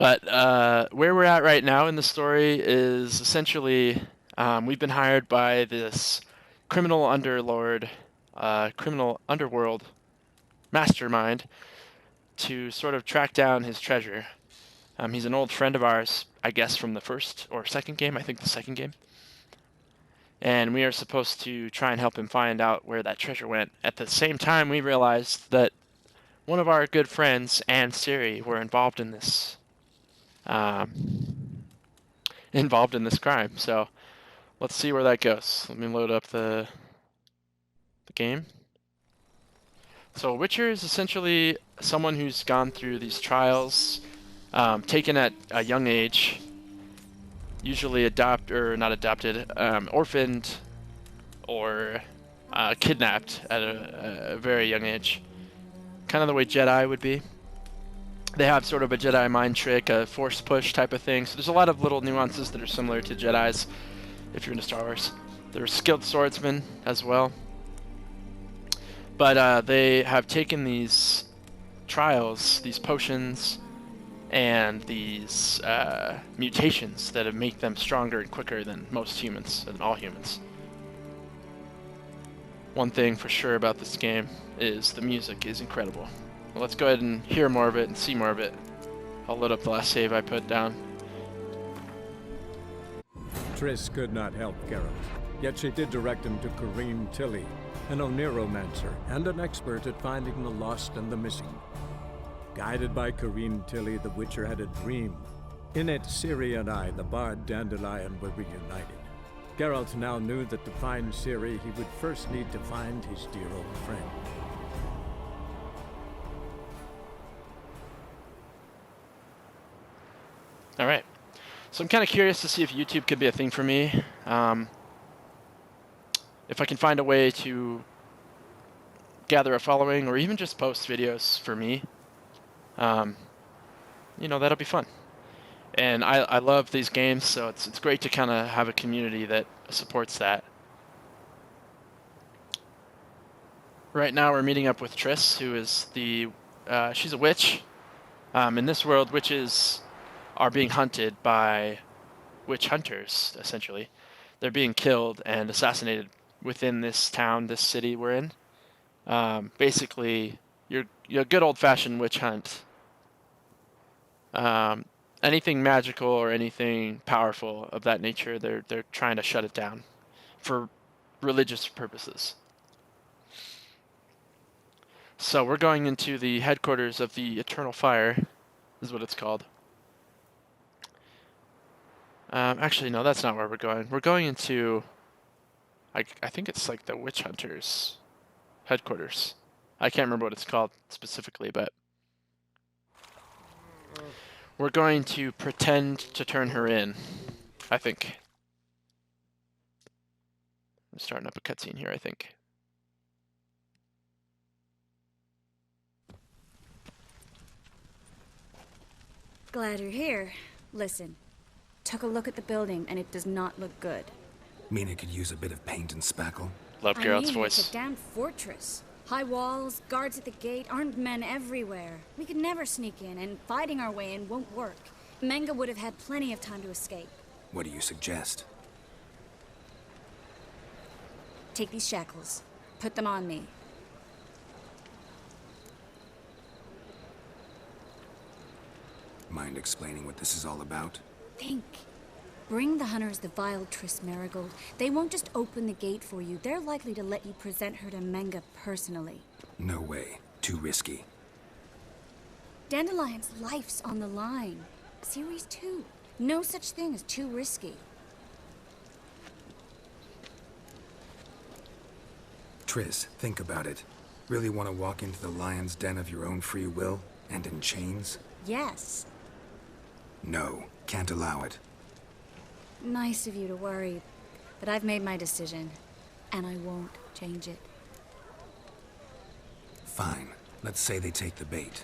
But where we're at right now in the story is essentially we've been hired by this criminal underlord, criminal underworld mastermind to sort of track down his treasure. He's an old friend of ours, I guess, from the first or second game. I think the second game. And we are supposed to try and help him find out where that treasure went. At the same time, we realized that one of our good friends and Siri were um, involved in this crime. So let's see where that goes. Let me load up the game. So Witcher is essentially someone who's gone through these trials, taken at a young age, usually not adopted, orphaned, or kidnapped at a very young age. Kind of the way Jedi would be. They have sort of a Jedi mind trick, a force push type of thing. So there's a lot of little nuances that are similar to Jedis if you're into Star Wars. They're skilled swordsmen as well. But they have taken these trials, these potions, and these mutations that make them stronger and quicker than most humans, than all humans. One thing for sure about this game is the music is incredible. Well, let's go ahead and hear more of it and see more of it. I'll load up the last save I put down. Triss could not help Geralt, yet she did direct him to Corrine Tilly, an Oniromancer and an expert at finding the lost and the missing. Guided by Corrine Tilly, the Witcher had a dream. In it, Ciri and I, the bard Dandelion, were reunited. Geralt now knew that to find Ciri, he would first need to find his dear old friend. Alright. So I'm kind of curious to see if YouTube could be a thing for me. If I can find a way to gather a following or even just post videos for me, that'll be fun. And I love these games, so it's great to kind of have a community that supports that. Right now we're meeting up with Triss, who is she's a witch. In this world, witches are being hunted by witch hunters, essentially. They're being killed and assassinated within this town, this city we're in. Basically, your good old-fashioned witch hunt. Anything magical or anything powerful of that nature, they're trying to shut it down for religious purposes. So we're going into the headquarters of the Eternal Fire, is what it's called. Actually, no, that's not where we're going. We're going into, I think it's like the Witch Hunters headquarters. I can't remember what it's called specifically, but we're going to pretend to turn her in, I think. I'm starting up a cutscene here, I think. Glad you're here. Listen, took a look at the building and it does not look good. Mean it could use a bit of paint and spackle? Love Geralt's It's voice. a damn fortress. High walls, guards at the gate, armed men everywhere. We could never sneak in, and fighting our way in won't work. Menga would have had plenty of time to escape. What do you suggest? Take these shackles. Put them on me. Mind explaining what this is all about? Think. Bring the hunters the vile Triss Marigold. They won't just open the gate for you. They're likely to let you present her to Menga personally. No way. Too risky. Dandelion's life's on the line. Series 2. No such thing as too risky. Triss, think about it. Really want to walk into the lion's den of your own free will? And in chains? Yes. No. Can't allow it. Nice of you to worry, but I've made my decision, and I won't change it. Fine. Let's say they take the bait.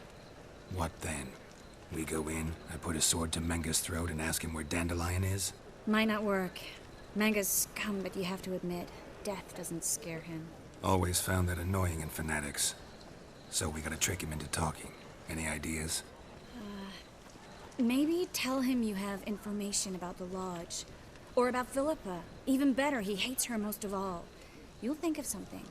What then? We go in, I put a sword to Menga's throat and ask him where Dandelion is? Might not work. Menga's scum, but you have to admit, death doesn't scare him. Always found that annoying in fanatics. So we gotta trick him into talking. Any ideas? Maybe tell him you have information about the Lodge. Or about Philippa. Even better, he hates her most of all. You'll think of something.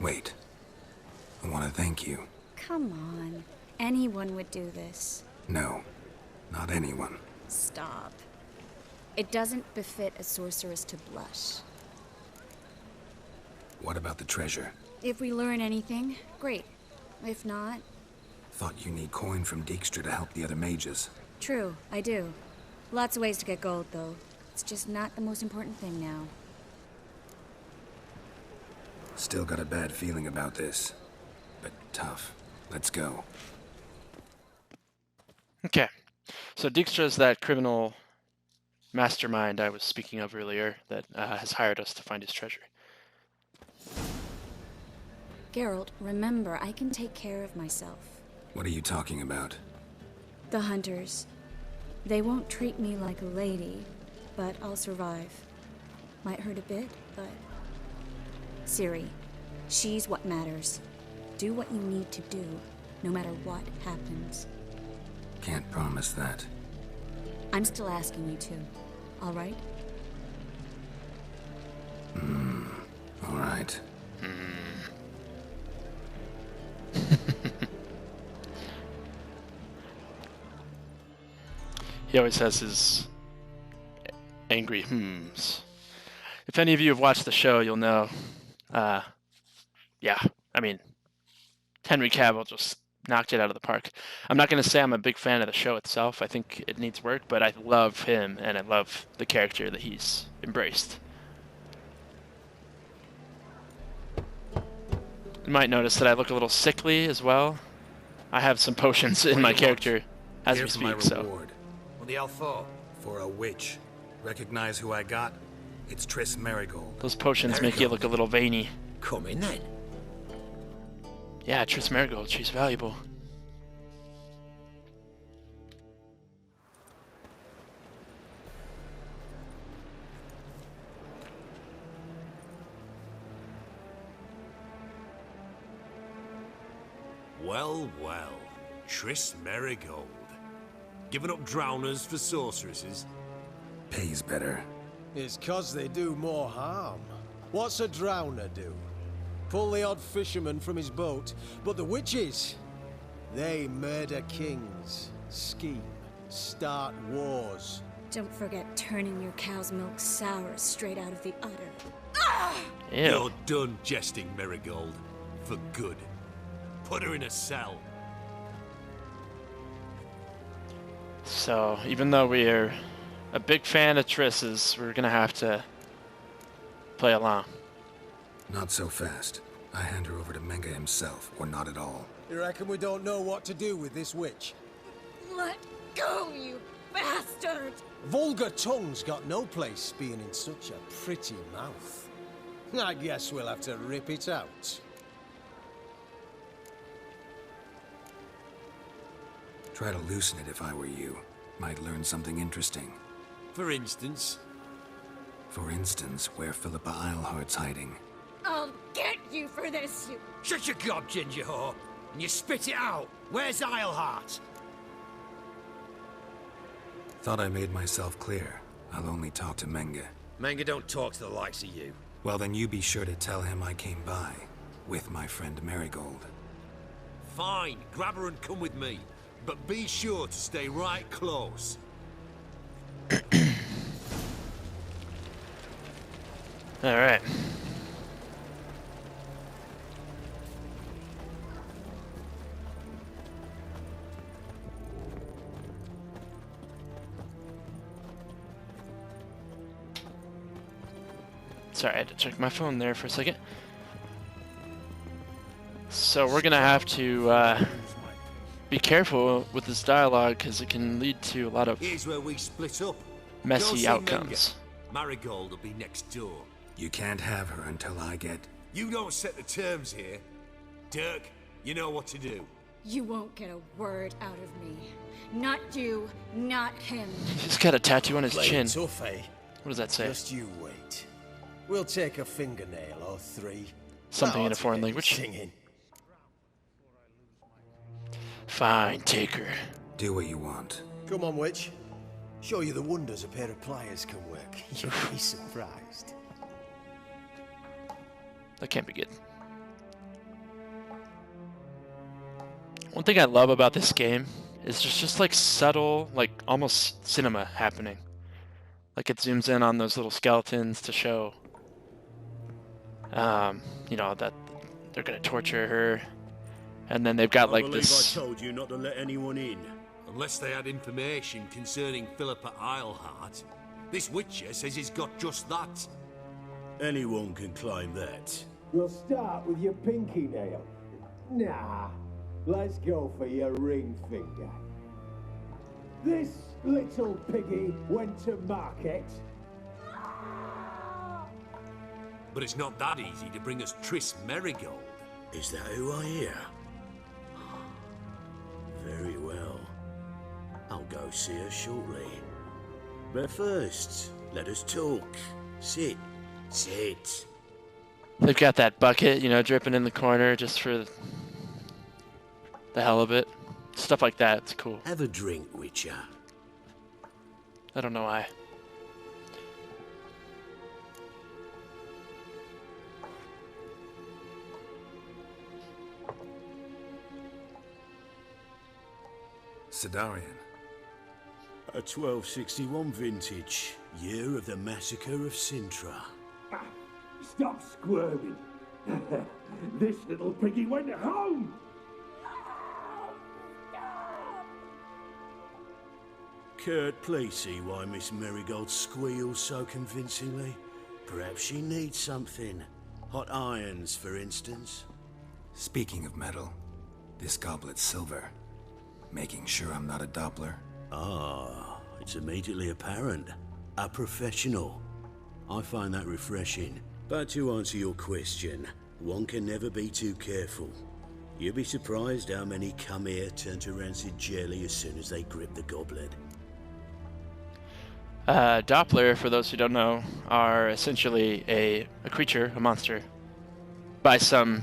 Wait. I want to thank you. Come on. Anyone would do this. No, not anyone. Stop. It doesn't befit a sorceress to blush. What about the treasure? If we learn anything, great. If not... Thought you need coin from Dijkstra to help the other mages. True, I do. Lots of ways to get gold, though. It's just not the most important thing now. Still got a bad feeling about this. But tough. Let's go. Okay. So Dijkstra's that criminal mastermind I was speaking of earlier that has hired us to find his treasure. Geralt, remember, I can take care of myself. What are you talking about? The hunters. They won't treat me like a lady, but I'll survive. Might hurt a bit, but... Ciri, she's what matters. Do what you need to do, no matter what happens. Can't promise that. I'm still asking you to, all right? All right. He always has his angry hmms. If any of you have watched the show, you'll know. Yeah, I mean, Henry Cavill just knocked it out of the park. I'm not going to say I'm a big fan of the show itself. I think it needs work, but I love him, and I love the character that he's embraced. You might notice that I look a little sickly as well. I have some potions in my character as we Here's my speak, so... reward. What the hell for? For a witch. Recognize who I got? It's Triss Marigold. Those potions make you look a little veiny. Come in then. Yeah, Triss Marigold, she's valuable. Well, well. Triss Marigold. Giving up drowners for sorceresses? Pays better. It's 'cause they do more harm. What's a drowner do? Pull the odd fisherman from his boat, but the witches, they murder kings, scheme, start wars. Don't forget turning your cow's milk sour straight out of the udder. Ew. You're done jesting, Marigold. For good. Put her in a cell. So, even though we are a big fan of Triss's, we're gonna have to play along. Not so fast. I hand her over to Menge himself, or not at all. You reckon we don't know what to do with this witch? Let go, you bastard! Vulgar tongue's got no place being in such a pretty mouth. I guess we'll have to rip it out. Try to loosen it if I were you. Might learn something interesting. For instance? For instance, where Philippa Eilhart's hiding. I'll get you for this, you... Shut your gob, ginger whore, and you spit it out. Where's Eilhart? Thought I made myself clear. I'll only talk to Menge. Manga don't talk to the likes of you. Well, then you be sure to tell him I came by. With my friend Marigold. Fine, grab her and come with me. But be sure to stay right close. Alright. Sorry, I had to check my phone there for a second. So we're gonna have to be careful with this dialogue because it can lead to a lot of Here's where we split up. Go messy see outcomes. Menge. Marigold will be next door. You can't have her until I get... You don't set the terms here. Dirk, you know what to do. You won't get a word out of me. Not you, not him. He's got a tattoo on his Play chin. it tough, eh? What does that say? Just you wait. We'll take a fingernail or three. Something That in ought a to foreign get you language. Singing. Fine, take her. Do what you want. Come on, witch. Show you the wonders a pair of pliers can work. You'll be surprised. That can't be good. One thing I love about this game is there's just like subtle, like almost cinema happening. Like it zooms in on those little skeletons to show, you know, that they're gonna torture her, and then they've got like this. I told you not to let anyone in. Unless they had information concerning Philippa Eilhart. This Witcher says he's got just that. Anyone can claim that. We'll start with your pinky nail. Nah, let's go for your ring finger. This little piggy went to market. But it's not that easy to bring us Triss Merigold. Is that who I hear? Very well. I'll go see her shortly. But first, let us talk. Sit. Sit. They've got that bucket, you know, dripping in the corner just for the hell of it. Stuff like that, it's cool. Have a drink, Witcher. I don't know why. Sidarian. A 1261 vintage, year of the massacre of Sintra. Stop squirming. This little piggy went home. Kurt, please see why Miss Merigold squeals so convincingly. Perhaps she needs something. Hot irons, for instance. Speaking of metal, this goblet's silver. Making sure I'm not a Doppler. Ah, it's immediately apparent. A professional. I find that refreshing. But to answer your question, one can never be too careful. You'll be surprised how many come here turn to rancid jelly as soon as they grip the goblet. Doppler, for those who don't know, are essentially a creature, a monster, by some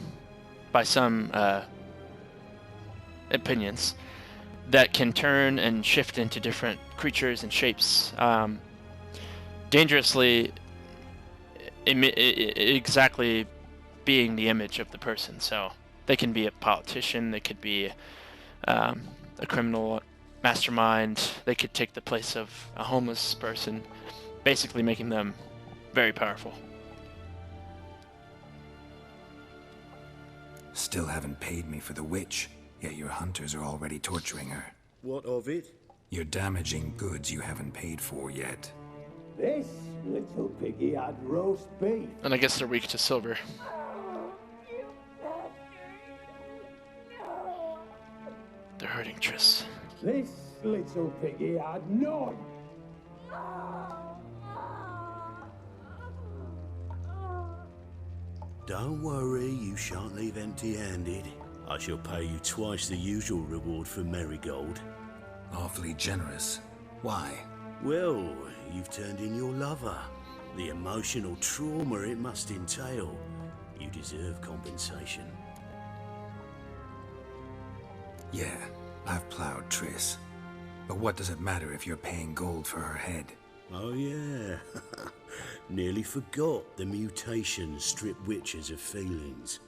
opinions, that can turn and shift into different creatures and shapes, dangerously, exactly being the image of the person. So they can be a politician, they could be a criminal mastermind, they could take the place of a homeless person, basically making them very powerful. Still haven't paid me for the witch, yet your hunters are already torturing her. What of it? You're damaging goods you haven't paid for yet. This little piggy had roast beef. And I guess they're weak to silver. They're hurting Triss. This little piggy had none. Don't worry, you shan't leave empty-handed. I shall pay you twice the usual reward for Merigold. Awfully generous. Why? Well, you've turned in your lover. The emotional trauma it must entail. You deserve compensation. Yeah, I've plowed Triss. But what does it matter if you're paying gold for her head? Oh yeah. Nearly forgot the mutations strip witches of feelings.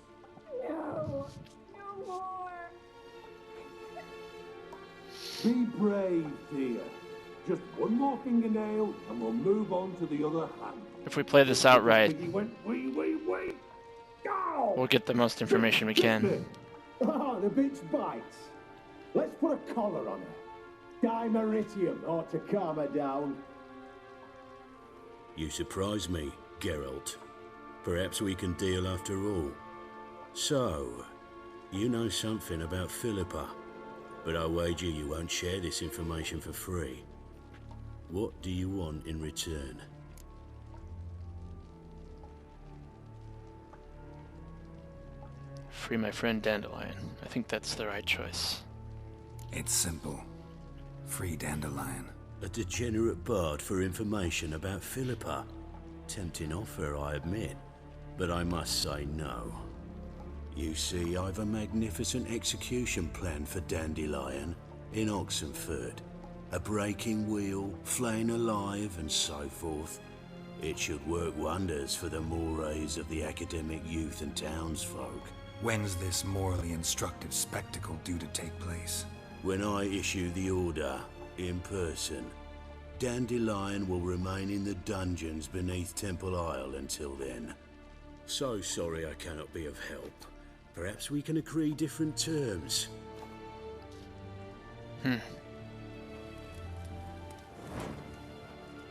No, no more. Be brave, dear. Just one more fingernail, and we'll move on to the other hand. If we play this outright, Piggy went wee. Ow! we'll get the most information we can. Ah, the bitch bites. Let's put a collar on her. Dimeritium ought to calm her down. You surprise me, Geralt. Perhaps we can deal after all. So, you know something about Philippa, but I wager you won't share this information for free. What do you want in return? Free my friend Dandelion. I think that's the right choice. It's simple. Free Dandelion. A degenerate bard for information about Philippa. Tempting offer, I admit, but I must say no. You see, I've a magnificent execution plan for Dandelion in Oxenford. A breaking wheel, flaying alive, and so forth. It should work wonders for the mores of the academic youth and townsfolk. When's this morally instructive spectacle due to take place? When I issue the order, in person, Dandelion will remain in the dungeons beneath Temple Isle until then. So sorry I cannot be of help. Perhaps we can agree different terms.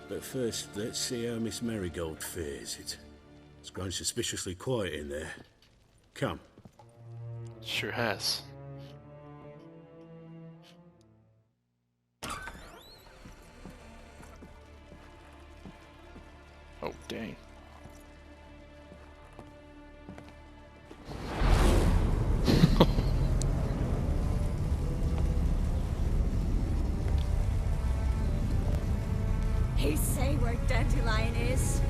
But first, let's see how Miss Marigold fares. It's grown suspiciously quiet in there. Come. Sure has. Oh, dang. He say where Dandelion is?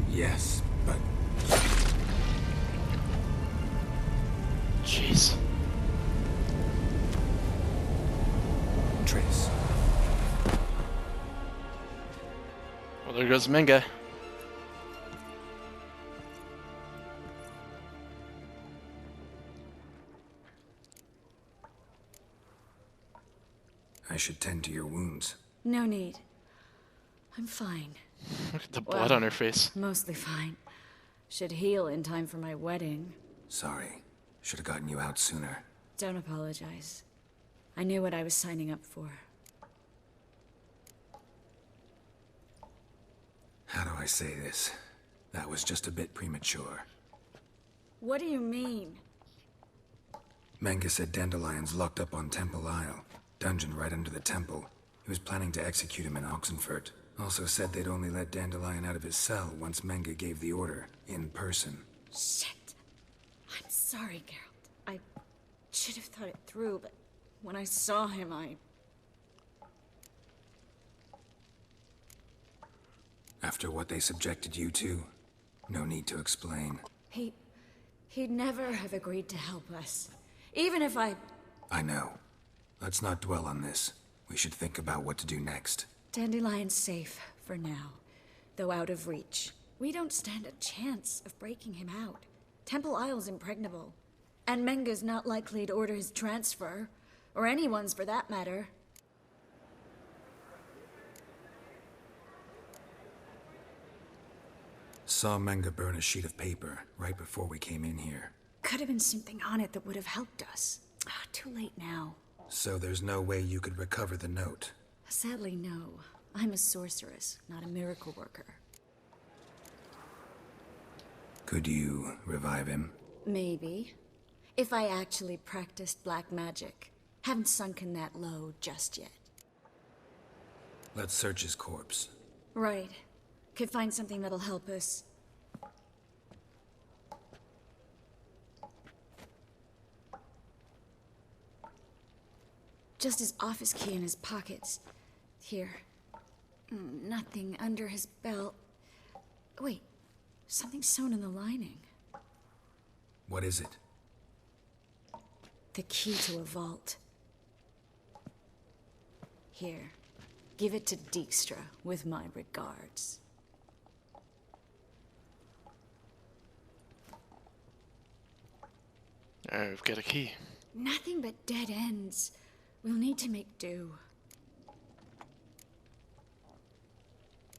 Yes, but Jeez. Trace. Well, there goes Minga. I should tend to your wounds. No need. I'm fine. Look at the blood on her face. Mostly fine. Should heal in time for my wedding. Sorry. Should have gotten you out sooner. Don't apologize. I knew what I was signing up for. How do I say this? That was just a bit premature. What do you mean? Menga said Dandelion's locked up on Temple Isle. Dungeon right under the temple. He was planning to execute him in Oxenford. Also said they'd only let Dandelion out of his cell once Menga gave the order, in person. Shit. I'm sorry, Geralt. I should have thought it through, but when I saw him, After what they subjected you to, no need to explain. He'd never have agreed to help us. Even if I know. Let's not dwell on this. We should think about what to do next. Dandelion's safe for now, though out of reach. We don't stand a chance of breaking him out. Temple Isle's impregnable, and Menga's not likely to order his transfer, or anyone's for that matter. Saw Menga burn a sheet of paper right before we came in here. Could have been something on it that would have helped us. Too late now. So there's no way you could recover the note? Sadly, no. I'm a sorceress, not a miracle worker. Could you revive him? Maybe. If I actually practiced black magic. Haven't sunken that low just yet. Let's search his corpse. Right. Could find something that'll help us. Just his office key in his pockets. Here. Nothing under his belt. Wait. Something sewn in the lining. What is it? The key to a vault. Here. Give it to Dijkstra with my regards. Alright, we've got a key. Nothing but dead ends. We'll need to make do.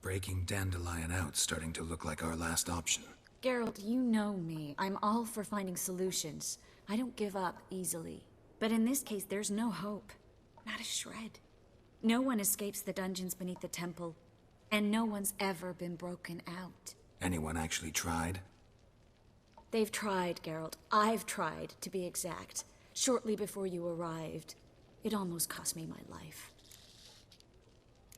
Breaking Dandelion out's starting to look like our last option. Geralt, you know me. I'm all for finding solutions. I don't give up easily. But in this case, there's no hope. Not a shred. No one escapes the dungeons beneath the temple. And no one's ever been broken out. Anyone actually tried? They've tried, Geralt. I've tried, to be exact. Shortly before you arrived. It almost cost me my life.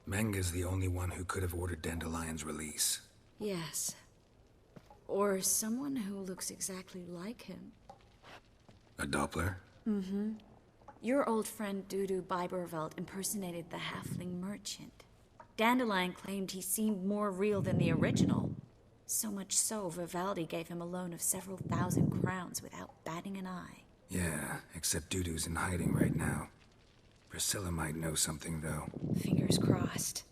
Menga's the only one who could have ordered Dandelion's release. Yes. Or someone who looks exactly like him. A Doppler? Mm-hmm. Your old friend Dudu Biberveld impersonated the halfling merchant. Dandelion claimed he seemed more real than the original. So much so, Vivaldi gave him a loan of several thousand crowns without batting an eye. Yeah, except Dudu's in hiding right now. Priscilla might know something, though. Fingers crossed.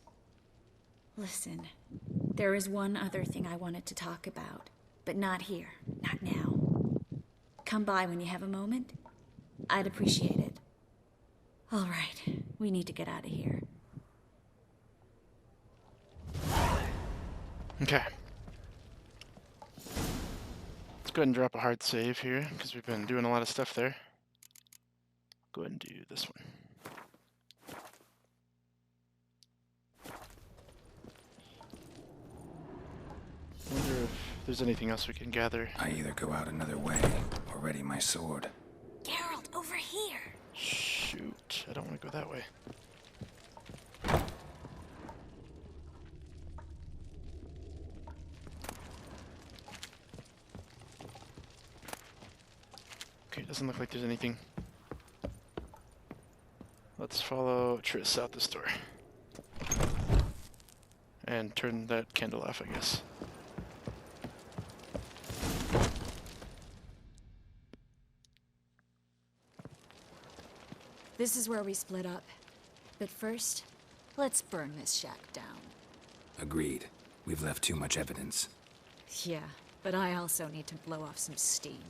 Listen, there is one other thing I wanted to talk about, but not here, not now. Come by when you have a moment. I'd appreciate it. All right, we need to get out of here. Okay. Let's go ahead and drop a hard save here, because we've been doing a lot of stuff there. Go ahead and do this one. I wonder if there's anything else we can gather. I either go out another way, or ready my sword. Geralt, over here! Shoot, I don't want to go that way. Okay, doesn't look like there's anything. Let's follow Triss out this door. And turn that candle off, I guess. This is where we split up. But first, let's burn this shack down. Agreed. We've left too much evidence. Yeah, but I also need to blow off some steam.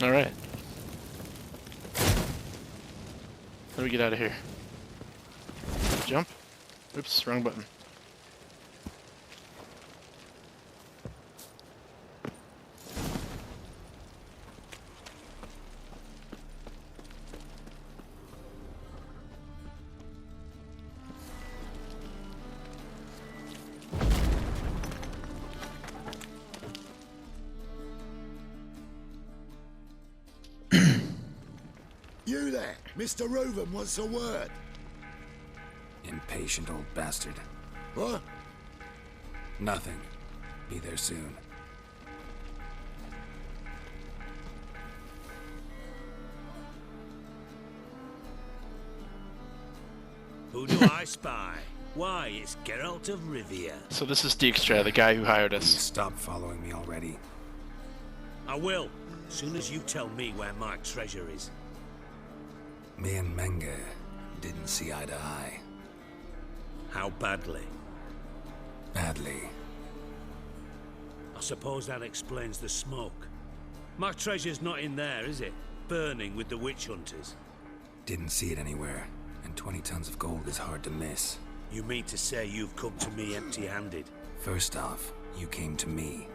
Alright. How do we get out of here? Jump? Oops, wrong button. You there, Mr. Reuven wants a word. Impatient old bastard. What? Nothing. Be there soon. Who do I spy? Why, it's Geralt of Rivia. So this is Dijkstra, the guy who hired Will you us. stop following me already? I will, as soon as you tell me where my treasure is. Me and Menge didn't see eye to eye. How badly? Badly. I suppose that explains the smoke. My treasure's not in there, is it? Burning with the witch hunters. Didn't see it anywhere, and 20 tons of gold is hard to miss. You mean to say you've come to me empty-handed? First off, you came to me.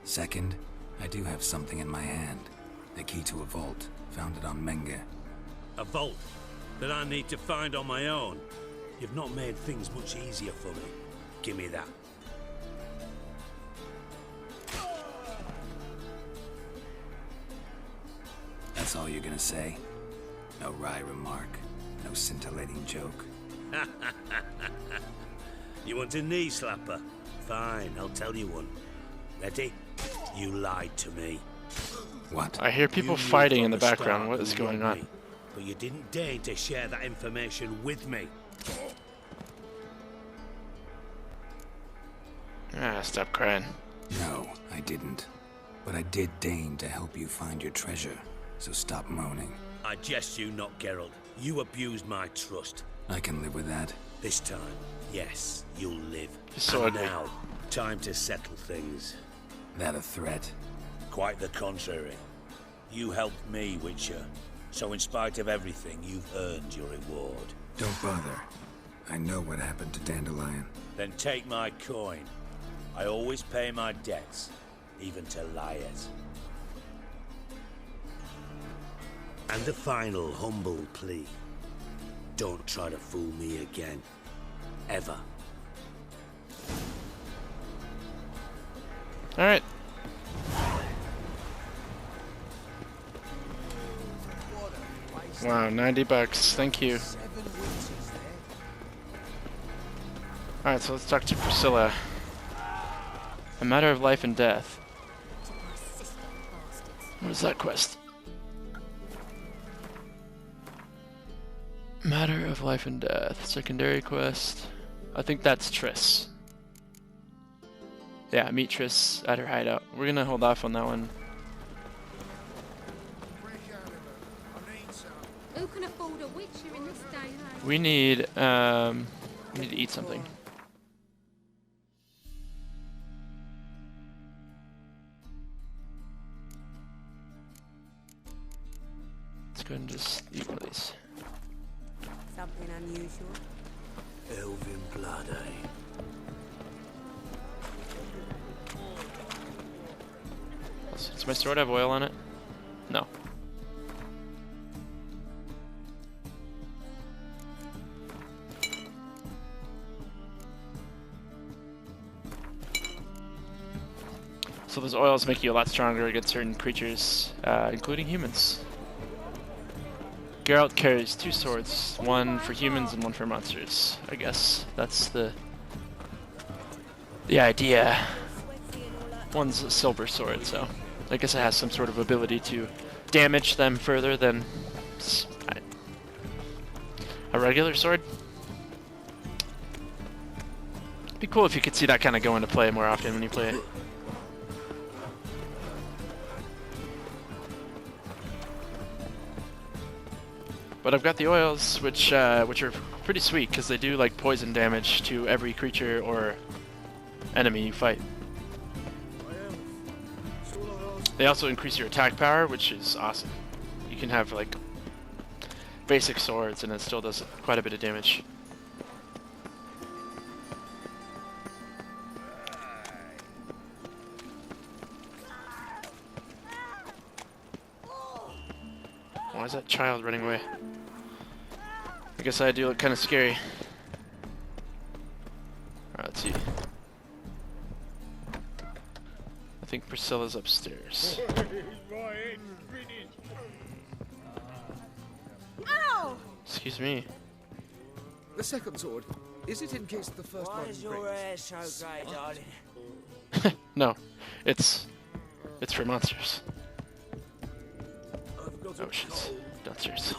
Second, I do have something in my hand. The key to a vault, found it on Menge. A vault that I need to find on my own. You've not made things much easier for me. Give me that. That's all you're gonna say? No wry remark, no scintillating joke. You want a knee slapper? Fine, I'll tell you one. Ready? You lied to me. What? I hear people You knew fighting from in the start background. What who is going wronged on? me, but you didn't deign to share that information with me. Ah, stop crying. No, I didn't. But I did deign to help you find your treasure, so stop moaning. I jest you not, Geralt. You abused my trust. I can live with that. This time, yes, you'll live. So And ugly. now, time to settle things. That a threat? Quite the contrary. You helped me, Witcher. So in spite of everything, you've earned your reward. Don't bother. I know what happened to Dandelion. Then take my coin. I always pay my debts, even to liars. And a final humble plea. Don't try to fool me again. Ever. Alright. Wow, 90 bucks. Thank you. Alright, so let's talk to Priscilla. A matter of life and death. What is that quest? Matter of life and death. Secondary quest. I think that's Triss. Yeah, meet Triss at her hideout. We're gonna hold off on that one. Who can afford a witcher in this day and age? We need to eat something. Let's go ahead and just eat one of these. Something unusual. Elven blood, eh? Does my sword have oil on it? No. So those oils make you a lot stronger against certain creatures, including humans. Geralt carries 2 swords, one for humans and one for monsters. I guess that's the idea. One's a silver sword, so I guess it has some sort of ability to damage them further than a regular sword. It'd be cool if you could see that kind of go into play more often when you play it. But I've got the oils, which are pretty sweet because they do like poison damage to every creature or enemy you fight. They also increase your attack power, which is awesome. You can have like basic swords and it still does quite a bit of damage. Why is that child running away? I guess I do look kind of scary. Alright, let's see. I think Priscilla's upstairs. Ow! Excuse me. The second sword, is it in case the first one breaks? hair so grey, darling? No, it's for monsters. Oh, she's downstairs.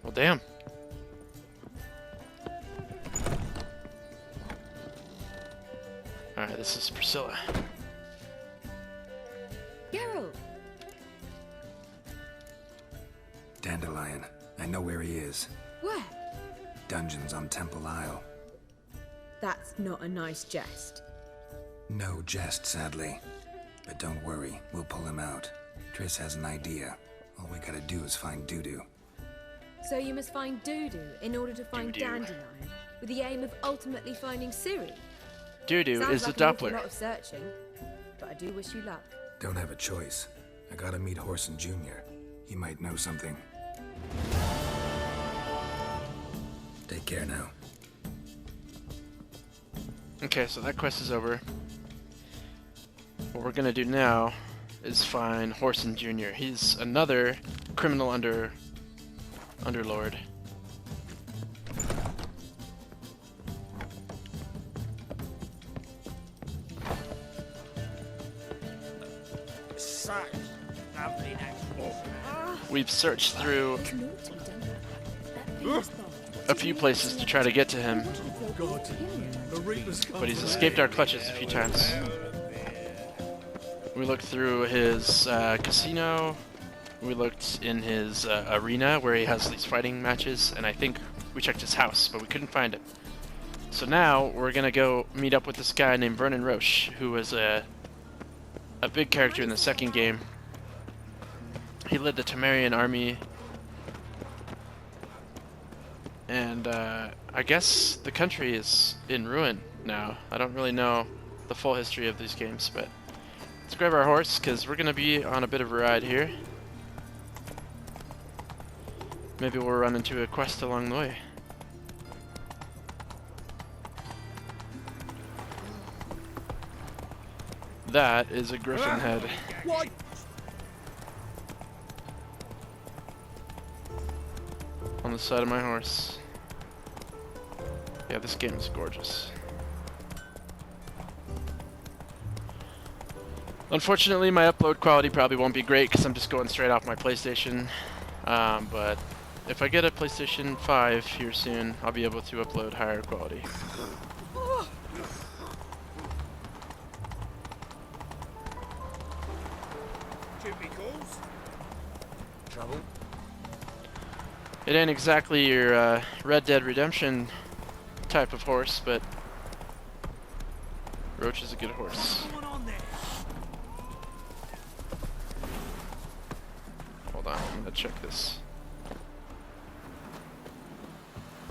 Well, damn. Alright, this is Priscilla. Geralt! Dandelion. I know where he is. Where? Dungeons on Temple Isle. That's not a nice jest. No jest, sadly. But don't worry, we'll pull him out. Triss has an idea. All we gotta do is find Dudu. So you must find Dudu in order to find Dudu. Dandelion, with the aim of ultimately finding Ciri. Dudu Sounds is like the an awful Doppler. lot of searching, but I do wish you luck. Don't have a choice. I gotta meet Horson Jr. He might know something. Take care now. Okay, so that quest is over. What we're gonna do now is find Horson Jr. He's another criminal underlord. Such lovely natural. We've searched through a few places to try to get to him, but he's escaped our clutches a few times. We looked through his casino, we looked in his arena where he has these fighting matches, and I think we checked his house, but we couldn't find him. So now we're gonna go meet up with this guy named Vernon Roche, who was a big character in the second game. He led the Temerian army, and I guess the country is in ruin now. I don't really know the full history of these games, but let's grab our horse, because we're going to be on a bit of a ride here. Maybe we'll run into a quest along the way. That is a griffin head. What? On the side of my horse. Yeah, this game is gorgeous. Unfortunately, my upload quality probably won't be great because I'm just going straight off my PlayStation. But if I get a PlayStation 5 here soon, I'll be able to upload higher quality. Jimmy calls. Trouble? It ain't exactly your Red Dead Redemption type of horse, but Roach is a good horse. Hold on, I'm gonna check this.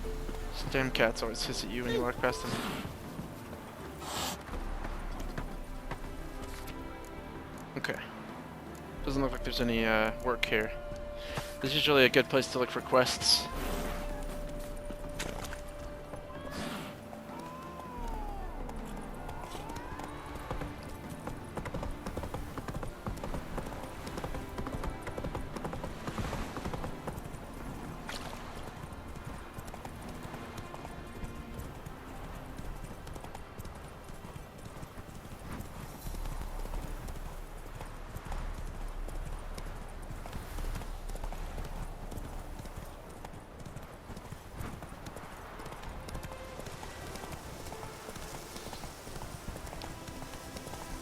These damn cats always hiss at you when you walk past them. Okay. Doesn't look like there's any work here. This is usually a good place to look for quests.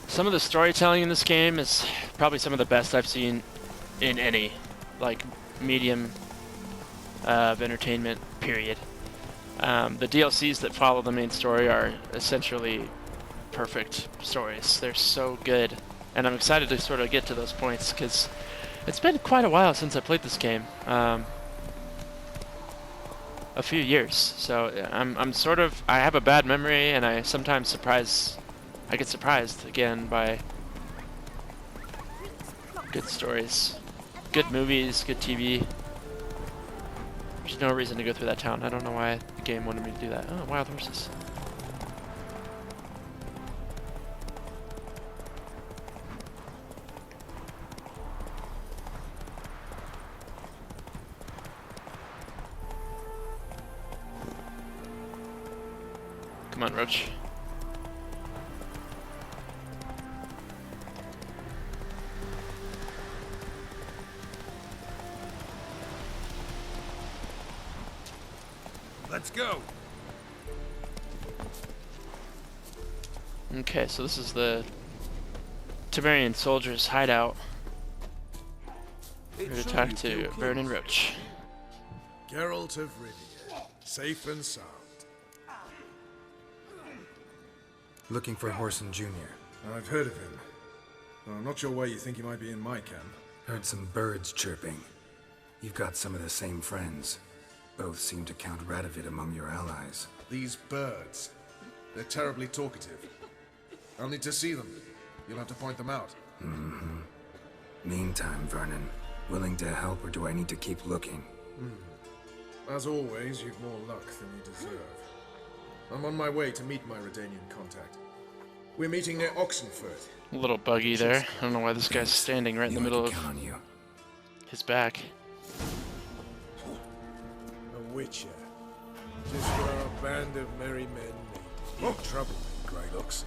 Some of the storytelling in this game is probably some of the best I've seen in any, like, medium of entertainment, period. The DLCs that follow the main story are essentially perfect stories. They're so good, and I'm excited to sort of get to those points, because it's been quite a while since I played this game. A few years, so I'm sort of, I have a bad memory, and I sometimes I get surprised again by good stories, good movies, good TV. There's no reason to go through that town. I don't know why the game wanted me to do that. Oh, wild horses. Come on, Roach. Let's go. Okay, so this is the Temerian soldiers' hideout. We're to talk to Vernon Roach. Geralt of Rivia, safe and sound. Looking for Whoreson Jr. I've heard of him. Though I'm not sure why you think he might be in my camp. Heard some birds chirping. You've got some of the same friends. Both seem to count Radovid among your allies. These birds. They're terribly talkative. I'll need to see them. You'll have to point them out. Mm-hmm. Meantime, Vernon, willing to help or do I need to keep looking? As always, you've more luck than you deserve. I'm on my way to meet my Redanian contact. We're meeting near Oxenford. A little buggy there. I don't know why this guy's standing right in the middle of his back. A witcher. Just what our band of merry men need. Oh, trouble, Greylocks.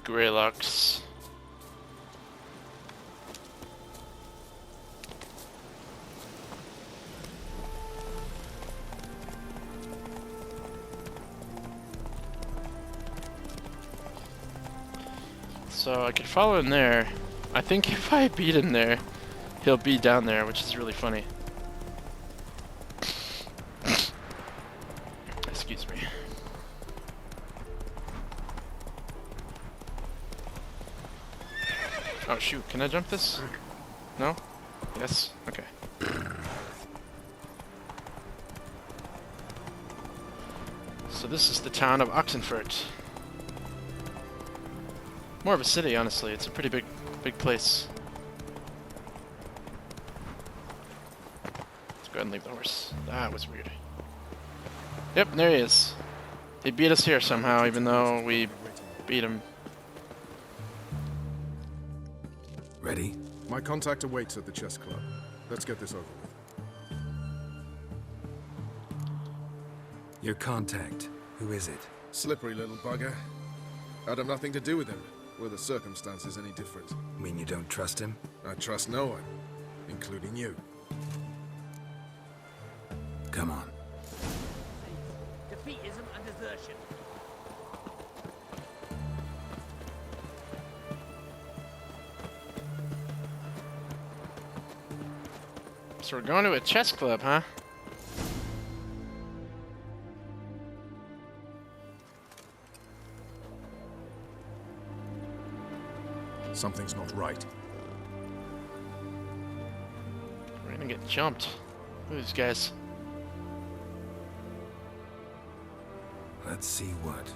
Greylocks. So I could follow him there. I think if I beat him there, he'll be down there, which is really funny. Excuse me. Oh shoot, can I jump this? No? Yes? Okay. So this is the town of Oxenford. More of a city, honestly. It's a pretty big place. Let's go ahead and leave the horse. That was weird. Yep, there he is. He beat us here somehow, even though we beat him. Ready? My contact awaits at the chess club. Let's get this over with. Your contact. Who is it? Slippery little bugger. I'd have nothing to do with him. Were the circumstances any different? Mean you don't trust him? I trust no one, including you. Come on. Defeatism and desertion. So we're going to a chess club, huh? Something's not right. We're gonna get jumped. Who are these guys? Let's see what.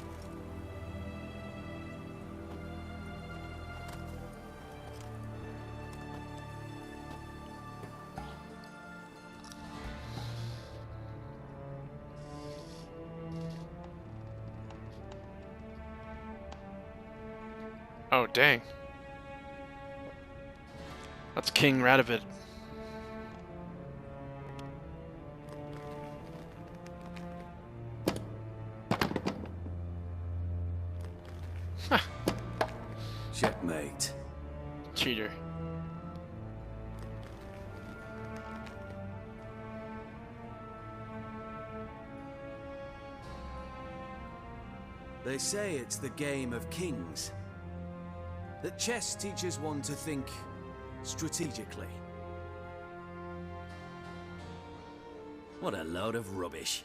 Oh, dang. That's King Radovid. Checkmate. Cheater. They say it's the game of kings. That chess teaches one to think strategically. What a load of rubbish.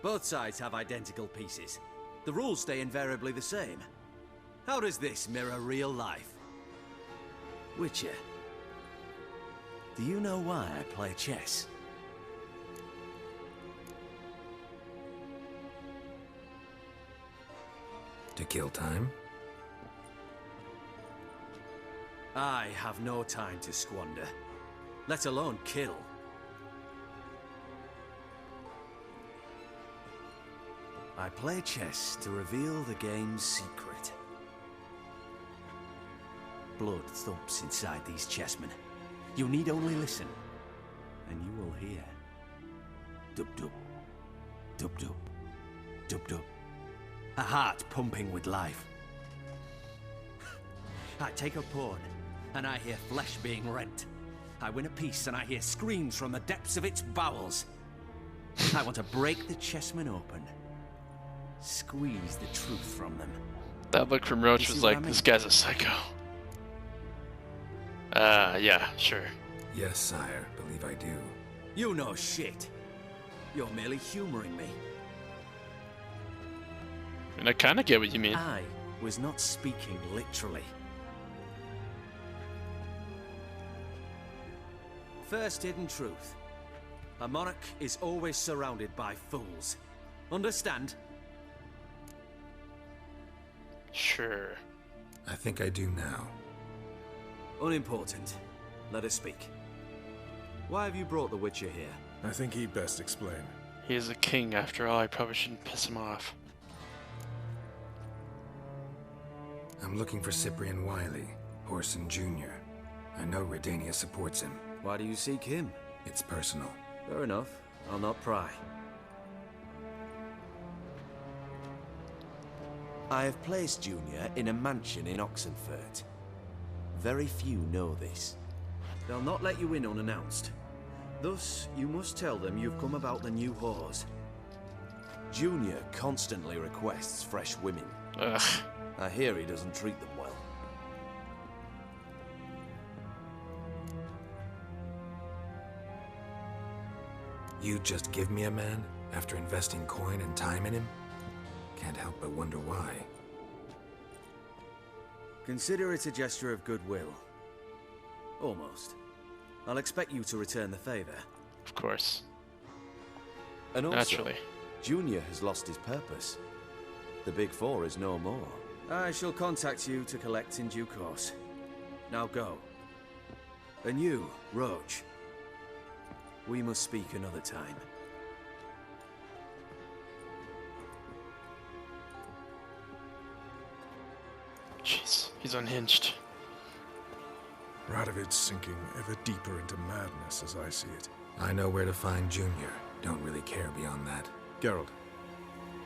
Both sides have identical pieces. The rules stay invariably the same. How does this mirror real life? Witcher, do you know why I play chess? To kill time? I have no time to squander, let alone kill. I play chess to reveal the game's secret. Blood thumps inside these chessmen. You need only listen, and you will hear. Dub-dub, dub-dub, dub-dub. A heart pumping with life. I take a pawn, and I hear flesh being rent. I win a piece, and I hear screams from the depths of its bowels. I want to break the chessmen open. Squeeze the truth from them. That look from Roach was like, this guy's a psycho. Yeah, sure. Yes, sire. Believe I do. You know shit. You're merely humoring me. And I kind of get what you mean. I was not speaking literally. First hidden truth. A monarch is always surrounded by fools. Understand? Sure. I think I do now. Unimportant. Let us speak. Why have you brought the Witcher here? I think he'd best explain. He is a king after all. I probably shouldn't piss him off. I'm looking for Cyprian Wiley, Horson Jr. I know Redania supports him. Why do you seek him? It's personal. Fair enough. I'll not pry. I have placed Junior in a mansion in Oxenfurt. Very few know this. They'll not let you in unannounced. Thus, you must tell them you've come about the new whores. Junior constantly requests fresh women. Ugh. I hear he doesn't treat them well. You just give me a man after investing coin and time in him? Can't help but wonder why. Consider it a gesture of goodwill. Almost. I'll expect you to return the favor. Of course. And also, naturally. Junior has lost his purpose. The Big Four is no more. I shall contact you to collect in due course. Now go. And you, Roach. We must speak another time. Jeez, he's unhinged. Radovid's sinking ever deeper into madness as I see it. I know where to find Junior. Don't really care beyond that. Geralt,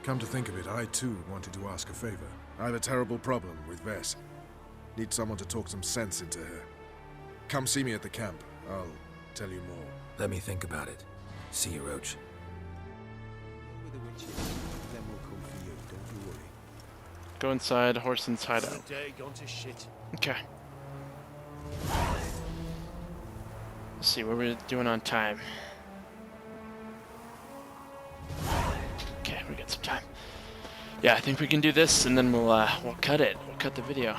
come to think of it, I too wanted to ask a favor. I have a terrible problem with Vess. Need someone to talk some sense into her. Come see me at the camp. I'll tell you more. Let me think about it. See you, Roach. With the witches, then we'll come for you. Don't you worry. Go inside Horson's hideout. Day gone to shit. Okay. Let's see what we're doing on time. Okay, we got some time. Yeah, I think we can do this, and then we'll cut it. We'll cut the video.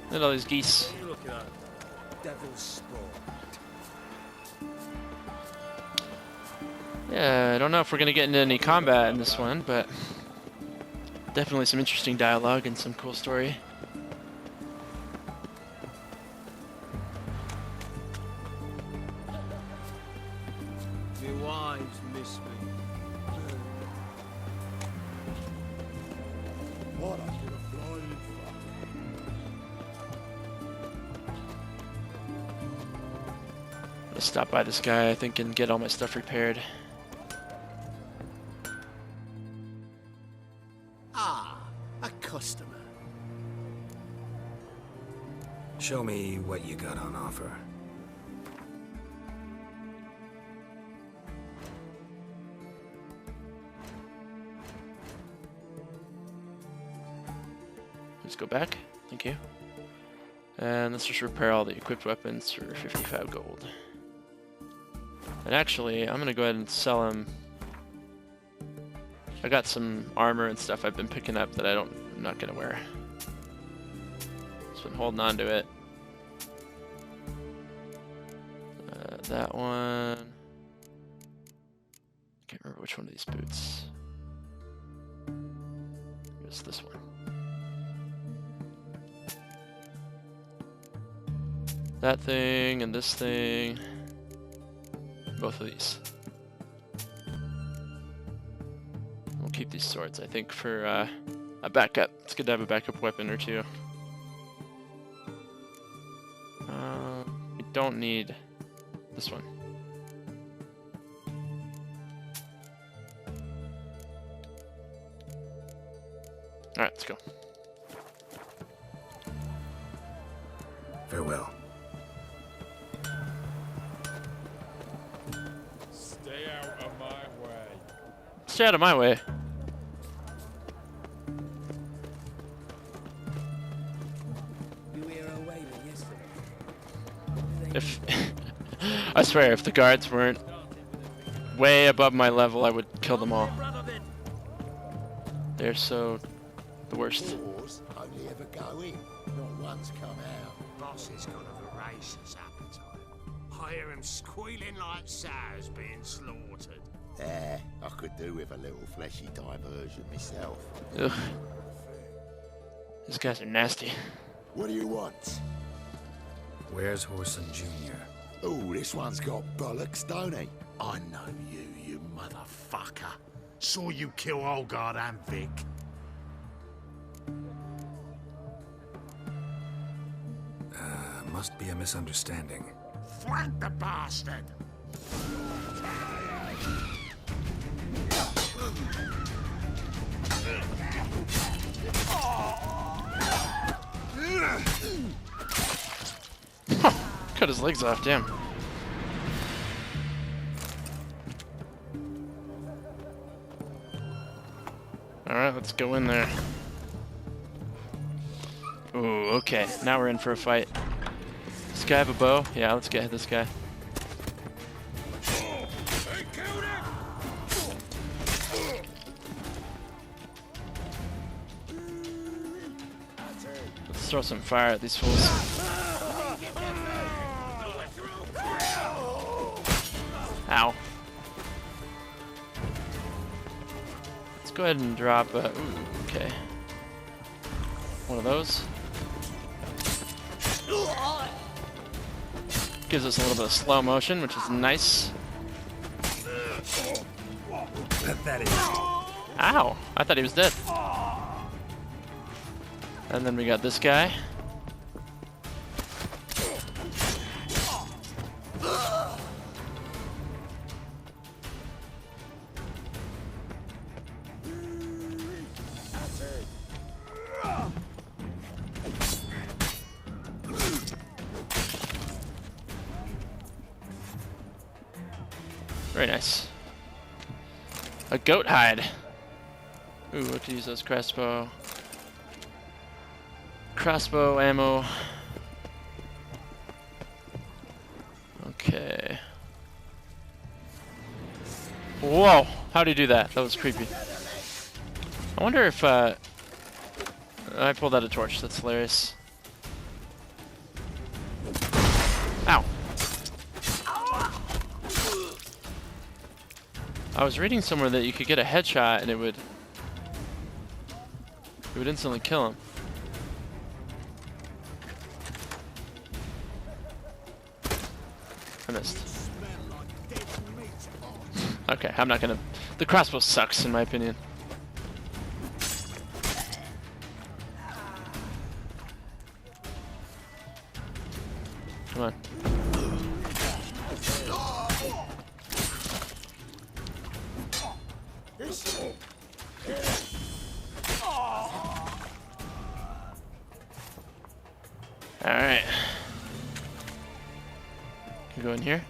Look at all these geese. Look at that. Devil's spawn. Yeah, I don't know if we're gonna get into any combat in this one, but definitely some interesting dialogue and some cool story. My wives miss me. What a flying fuck. I'm gonna stop by this guy, I think, and get all my stuff repaired. Ah, a customer. Show me what you got on offer. Let's go back. Thank you. And let's just repair all the equipped weapons for 55 gold. And actually, I'm gonna go ahead and sell him. I got some armor and stuff I've been picking up that I'm not gonna wear. Just been holding on to it. That one. Can't remember which one of these boots. It's this one. That thing and this thing. Both of these. We'll keep these swords, I think, for a backup. It's good to have a backup weapon or two. We don't need this one. Alright, let's go. Farewell. Stay out of my way. Stay out of my way. You were away yesterday. If I swear, if the guards weren't way above my level, I would kill them all. They're so the worst. Wars only ever go in, not once come out. Boss has got a voracious appetite. I hear him squealing like sows being slaughtered. I could do with a little fleshy diversion myself. Ugh. These guys are nasty. What do you want? Where's Horson Jr.? Oh, this one's got bollocks, don't he? I know you, you motherfucker. Saw you kill Olgard and Vic. Must be a misunderstanding. Flank the bastard! Cut his legs off, damn. Alright, let's go in there. Ooh, okay. Now we're in for a fight. Does this guy have a bow? Yeah, let's get this guy. Let's throw some fire at these fools. Ow. Let's go ahead and drop ooh, okay. One of those. Gives us a little bit of slow motion, which is nice. Pathetic. Ow! I thought he was dead. And then we got this guy. Very nice. A goat hide. Ooh, what to use those crossbow. Crossbow ammo. Okay. Whoa! How'd he do that? That was creepy. I wonder if I pulled out a torch. That's hilarious. Ow! I was reading somewhere that you could get a headshot and it would instantly kill him. I missed. Okay, I'm not gonna... The crossbow sucks, in my opinion. Come on. Alright. Can we go in here?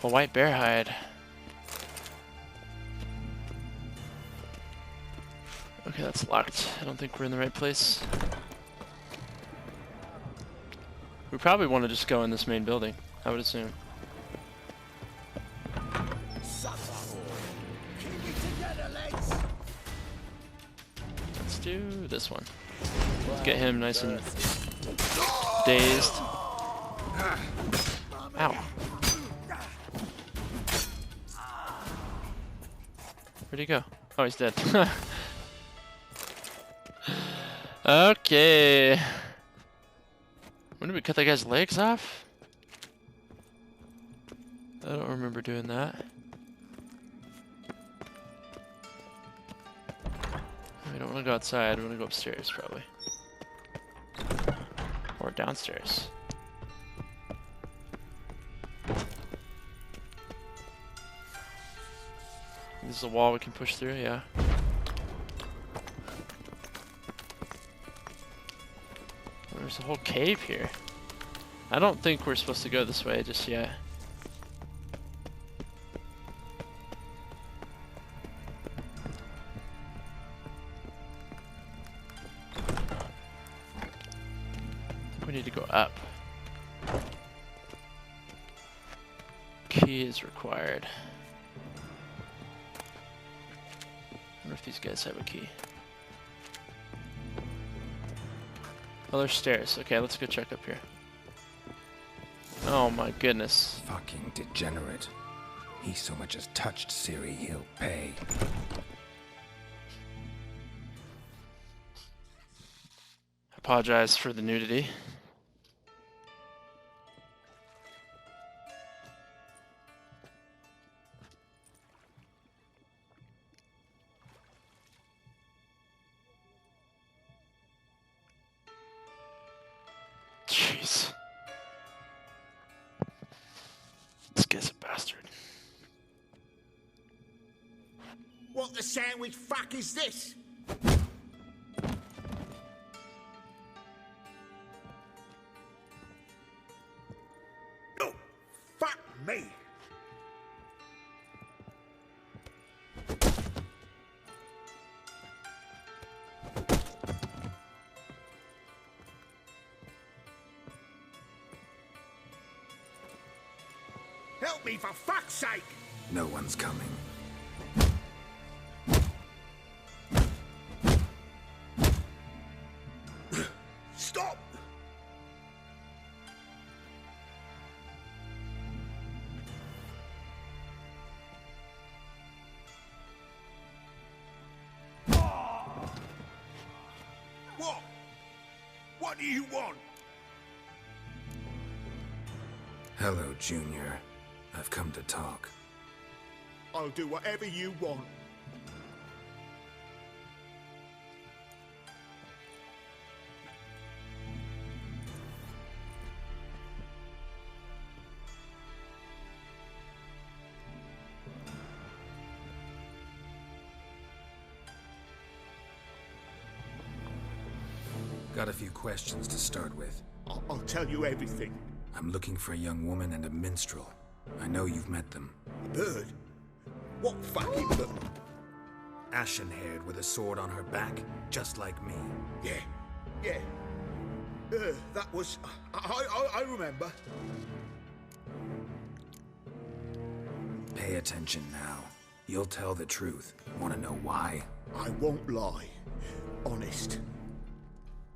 A white bear hide. Okay, that's locked. I don't think we're in the right place. We probably want to just go in this main building, I would assume. Let's do this one. Let's get him nice and dazed. Ow. Where'd he go? Oh, he's dead. Okay. When did we cut that guy's legs off? I don't remember doing that. We don't want to go outside. We want to go upstairs, probably. Or downstairs. This is a wall we can push through, yeah. There's a whole cave here. I don't think we're supposed to go this way just yet. We need to go up. Key is required. I wonder if these guys have a key. Oh, there's stairs. Okay, let's go check up here. Oh my goodness. Fucking degenerate. He so much as touched Ciri, he'll pay. Apologize for the nudity. Jeez. This guy's a bastard. What the sandwich fuck is this? Oh, fuck me. Help me for fuck's sake! No one's coming. Stop! What? What do you want? Hello, Junior. I've come to talk. I'll do whatever you want. Got a few questions to start with. I'll tell you everything. I'm looking for a young woman and a minstrel. I know you've met them. A bird? What fucking bird? Ashen-haired with a sword on her back, just like me. Yeah. That was... I remember. Pay attention now. You'll tell the truth. Want to know why? I won't lie. Honest.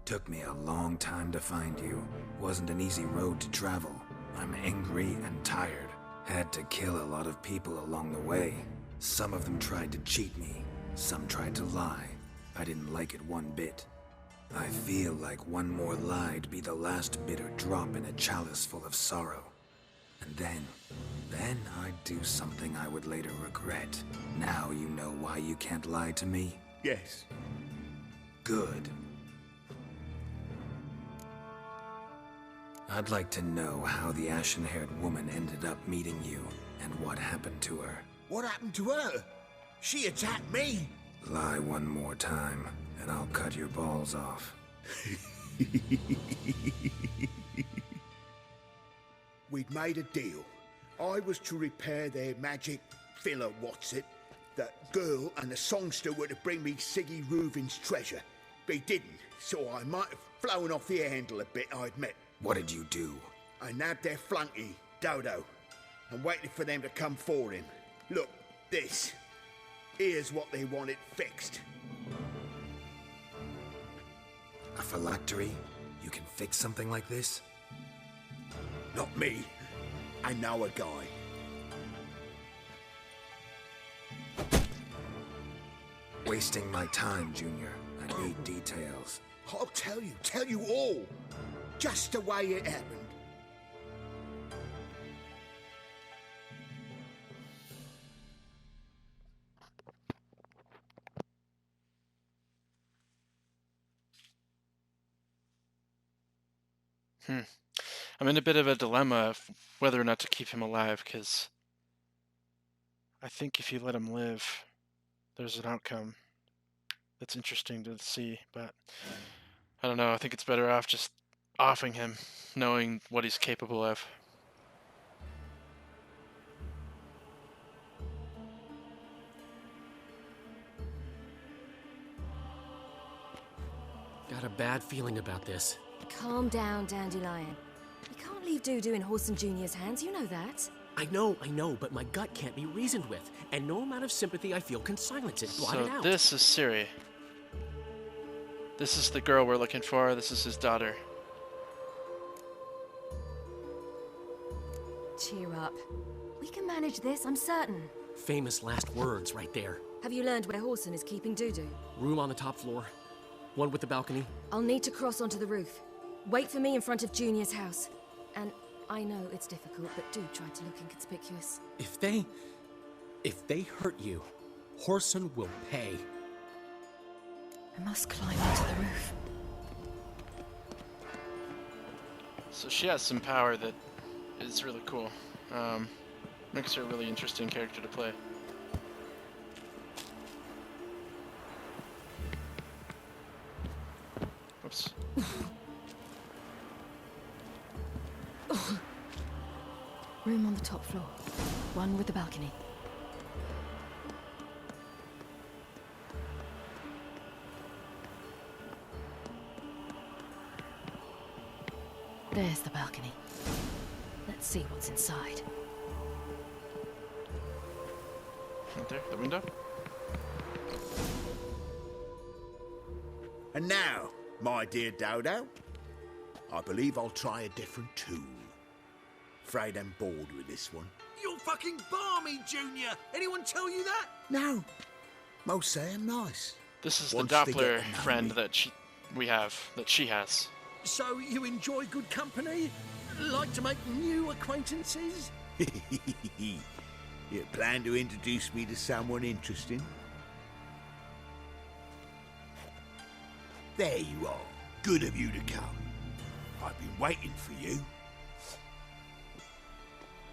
Took me a long time to find you. Wasn't an easy road to travel. I'm angry and tired. Had to kill a lot of people along the way. Some of them tried to cheat me. Some tried to lie. I didn't like it one bit. I feel like one more lie'd be the last bitter drop in a chalice full of sorrow. And then I'd do something I would later regret. Now you know why you can't lie to me? Yes. Good. I'd like to know how the ashen-haired woman ended up meeting you, and what happened to her. What happened to her? She attacked me! Lie one more time, and I'll cut your balls off. We'd made a deal. I was to repair their magic filler, That girl and the songster were to bring me Siggy Reuven's treasure. They didn't, so I might have flown off the handle a bit, I admit. What did you do? I nabbed their flunky, Dodo, and waited for them to come for him. Look, this. Here's what they wanted fixed. A phylactery? You can fix something like this? Not me. I know a guy. Wasting my time, Junior. I need details. I'll tell you all. Just the way it happened. I'm in a bit of a dilemma of whether or not to keep him alive, because I think if you let him live, there's an outcome that's interesting to see, but I don't know. I think it's better off just offing him, knowing what he's capable of. Got a bad feeling about this. Calm down, Dandelion. You can't leave Dudu in Horson Jr.'s hands, you know that. I know, but my gut can't be reasoned with, and no amount of sympathy I feel can silence it, blot it So out. this is Ciri. This is the girl we're looking for. This is his daughter. Cheer up. We can manage this, I'm certain. Famous last words right there. Have you learned where Horson is keeping Dudu? Room on the top floor. One with the balcony. I'll need to cross onto the roof. Wait for me in front of Junior's house. And I know it's difficult, but do try to look inconspicuous. If they hurt you, Horson will pay. I must climb onto the roof. So she has some power that is really cool. Makes her a really interesting character to play. Oops. Room on the top floor. One with the balcony. There's the balcony. Let's see what's inside. Right there, the window. And now, my dear Dodo, I believe I'll try a different tool. Afraid I'm bored with this one. You're fucking balmy, Junior! Anyone tell you that? No. Most say I'm nice. This is the Once they get Doppler to know friend me. that she has. So you enjoy good company? Like to make new acquaintances? You plan to introduce me to someone interesting? There you are. Good of you to come. I've been waiting for you.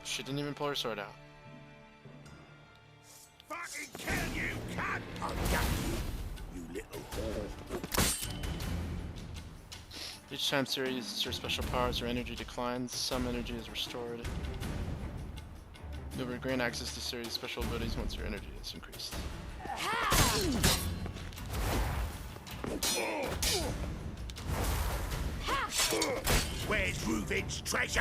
She didn't even pull her sword out. Fucking kill you, cunt! I'll gut you, you little whore. Did Each time Siri uses her special powers, her energy declines. Some energy is restored. You'll regain access to Siri's special abilities once your energy is increased. Where's Reuven's treasure?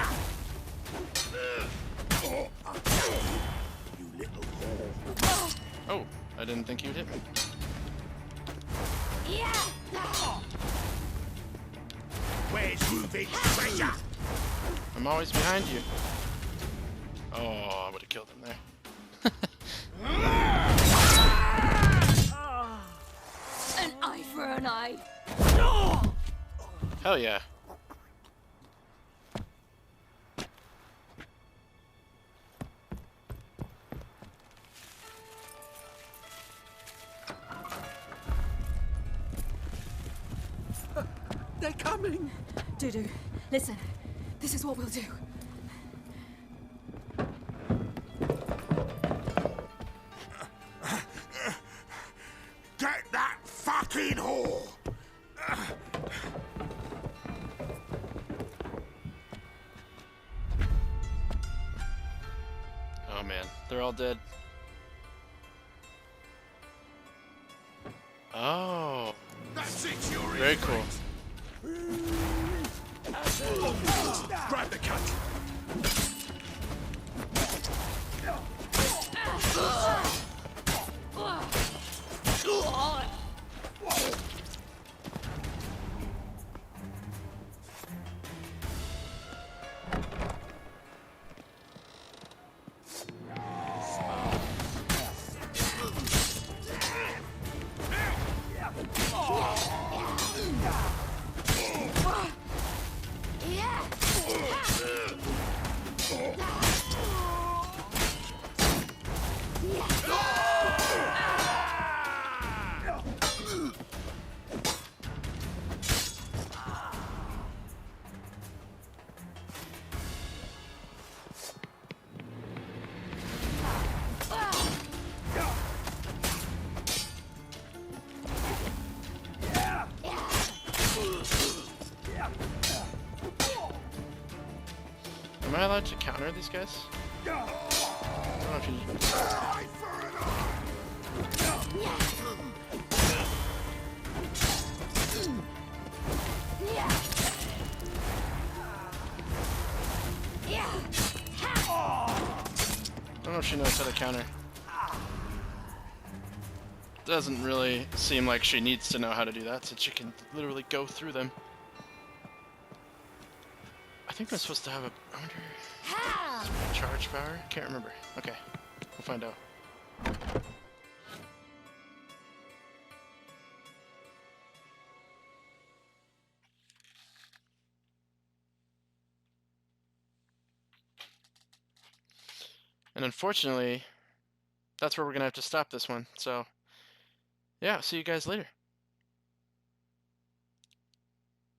You little whore. Oh, I didn't think you'd hit me. Where's Reuven's treasure? I'm always behind you. Oh, I would have killed him there. An eye for an eye. Hell yeah. They're coming! Dudu, listen. This is what we'll do. Get that fucking whore! Oh man, they're all dead. Oh. That's it, you're Very cool. Grab the cunt! Am I allowed to counter these guys? I don't know if you... I don't know if she knows how to counter. Doesn't really seem like she needs to know how to do that, since she can literally go through them. I think I'm supposed to have a... I wonder... Charge power? Can't remember. Okay, we'll find out. And unfortunately, that's where we're gonna have to stop this one. So, yeah, see you guys later.